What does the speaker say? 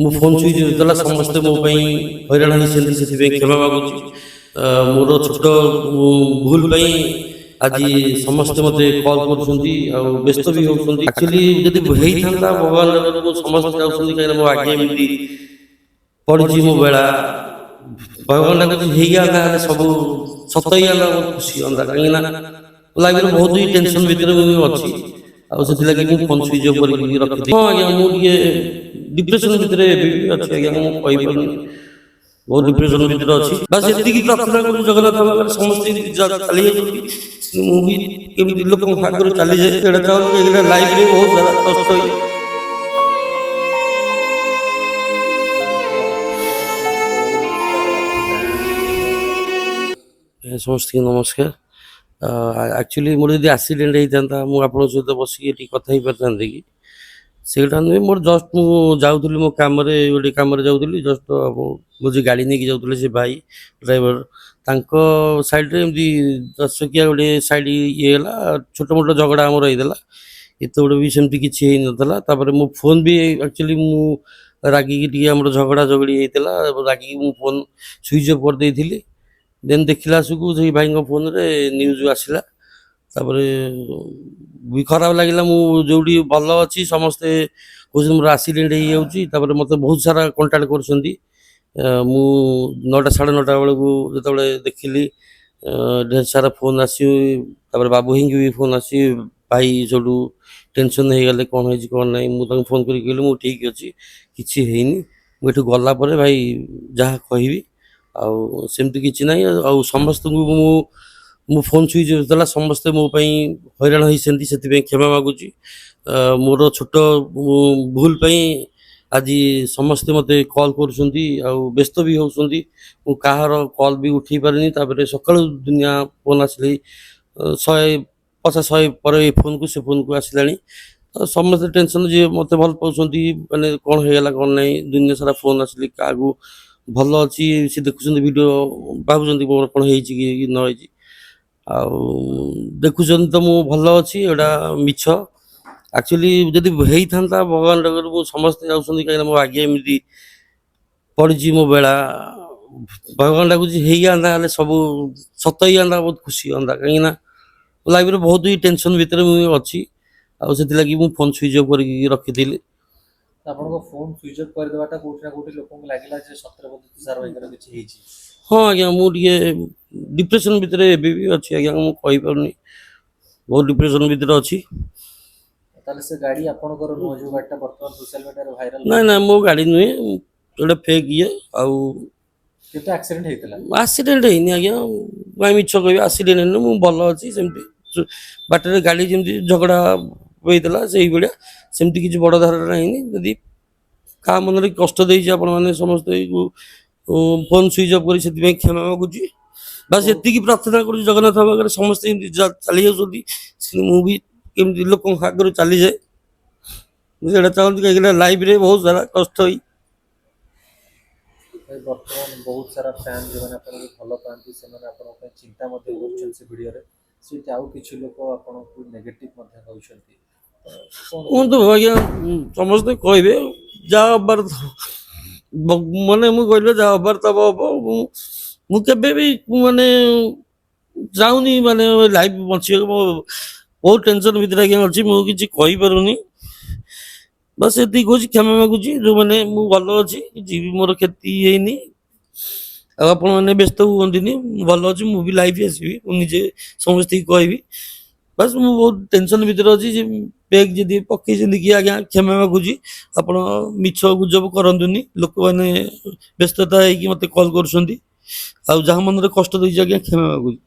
मो phone switch देला समस्ते मो पई हैरान होइसेंती सेति क्षमा मागुची मोर छोट भूल पई आज समस्ते मते कॉल करछंती आ व्यस्त भी होछंती एक्चुअली जदि हेई थांता भगवान को समस्त जाउछंती काई मो आगे एमती पड़िची मो बेला भगवान को हेई गया सब सतई आला खुशी अंदा काई ना लाइफ रे बहुत ही टेंशन भीतर मु अछि आ से लगे मु फोन स्विच ऑफ करके रखि हां आज्ञा मु ये डिप्रेशन भीतर भी अछि आज्ञा मु कहि परनी बहुत डिप्रेशन भीतर अछि बस एति की प्रार्थना करू जगन्नाथ बाबा समस्त चली जाई मु भी केमि लोक भागर चली जाए एडा चाहू कि लाइफ रे बहुत ज्यादा कष्ट होई समस्त नमस्कार एक्चुअली मोर यदि एक्सीडेंट होता मुझे सहित बसिक कथा ही पारि कि सेटा नुहे मोर जस्ट मुझे मो कम गोटे कम जाऊँगी जस्ट मुझे गाड़ी नहीं जाऊँ से भाई ड्राइवर तांको साइड रे एमती 10 चकिया गोटे साइड ये छोट मोट झगड़ा आमर होता एत गोटे भी सेमती किसी नाला मो फोन भी एक्चुअली मु रागिकी आम झगड़ा झगड़ी होता रागिकी मु फोन स्विच ऑफ कर देती देन देखला सुकु से भाई फोन रे न्यूज आसला भी खराब लगे मुझे भल अच्छी समस्ते कौन मोर एक्सीडेंट हो मत बहुत सारा कंटाक्ट कर मु 9टा 9:30 बेलू जो देखिली ढेर सारा फोन आसी बाबू हिंग भी फोन आसी भाई सब टेंशन हो गले कौन है कौन ना मुझे फोन कर ठीक अच्छी किसी मुझे गला भाई जहाँ कहि आमती किसी ना समस्त मो फोन स्विच देला समस्ते मो पई हैरान होइसेंती सेति क्षमा मागुची मोर छोट भूल पई आज समस्ते मते कॉल करछंती आ व्यस्त भी होछंती मु काहार कॉल भी उठी पारिनी तापर सकाळ दुनिया फोन आसली 150 पर फोन को से फोन को आसलानी समस्त टेंशन जे मते भल पाउछंती माने कोन होयला कोन नै दुनिया सारा फोन आसली कागु भल अच्छी से देखुं वीडियो भावुं मोर कौन कि न देखुं तो मु भल अच्छी एटा मिछ एक्चुअली जदि होता भगवान मुझे समस्त जाऊँ कहीं मो आगे एमती पड़ी मो बेला भगवान डाकुच हो सब सतई आंदा बहुत खुशी अंदा कहीं लाइफ रे बहुत ही टेंशन भीतर मुझे अच्छी से लगी मु फोन स्विच ऑफ कर रखी फोन स्विच ऑफ कर देवाटा कोठी ना कोठी लोकन लागिला जे सत्र बदती सार वगैरह किछि हेछि हाँ आज्ञा मुझे डिप्रेशन भीतर भी अच्छी आज्ञा मु कहि परनी बहुत डिप्रेशन भीतर अच्छी ताले से गाड़ी आपन कर नो जो गाडीटा वर्तमान सोशल मीडिया रे वायरल ना ना मो गाड़ी नुहे एटा फेक ये आउ केते एक्सीडेंट हेतला एक्सीडेंट हेनी आज्ञा मैं मिछ कहबी एक्सीडेंट हेनी मु भल अछि सेमती बाटर गाड़ी जेमती झगड़ा होइतला सेही बडिया सेमती किछि बड़ धारणा हेनी जदी का मन रे कष्ट देई जे आपण माने समस्त फोन स्विच ऑफ करी से क्षमा मागुची बस एति की प्रार्थना करू जगन्नाथ बाबा समस्त चली जाउछंती मु भी केमती लोक आगर चली जाए मुझे चाहती कहीं लाइफ रे बहुत सारा कष्ट हुई वर्तमान बहुत सारा फैन जो मैंने आपन को भलो पांती से मैंने आपन को चिंता मते करछन से वीडियो रे से आउ किछि लोक आपन को नेगेटिव मते कहउछंती तो भैया समस्त कहबे जा बार माने मु कहले जा बार तब मु केबे भी माने जाउनी माने लाइफ बंची बहुत टेंशन भीतर आज्ञा अच्छी मुझे किसी कही पारुनी बस ये कह क्षमा मागुची जो मैंने मु भल अच्छी किसी भी मोर क्षति है आप व्यस्त हुए भल अच्छी मु भी लाइफ आसबि मुझे समस्त कहबी बस मु बहुत टेंशन भीतर अच्छी बैग जदि पकई कि आज्ञा क्षमा मागुची आप मिछ गुजब करतुनि लोक मैंने व्यस्तता है मत कॉल कर जहाँ मन कष्ट देजी आज्ञा क्षमा मागुची।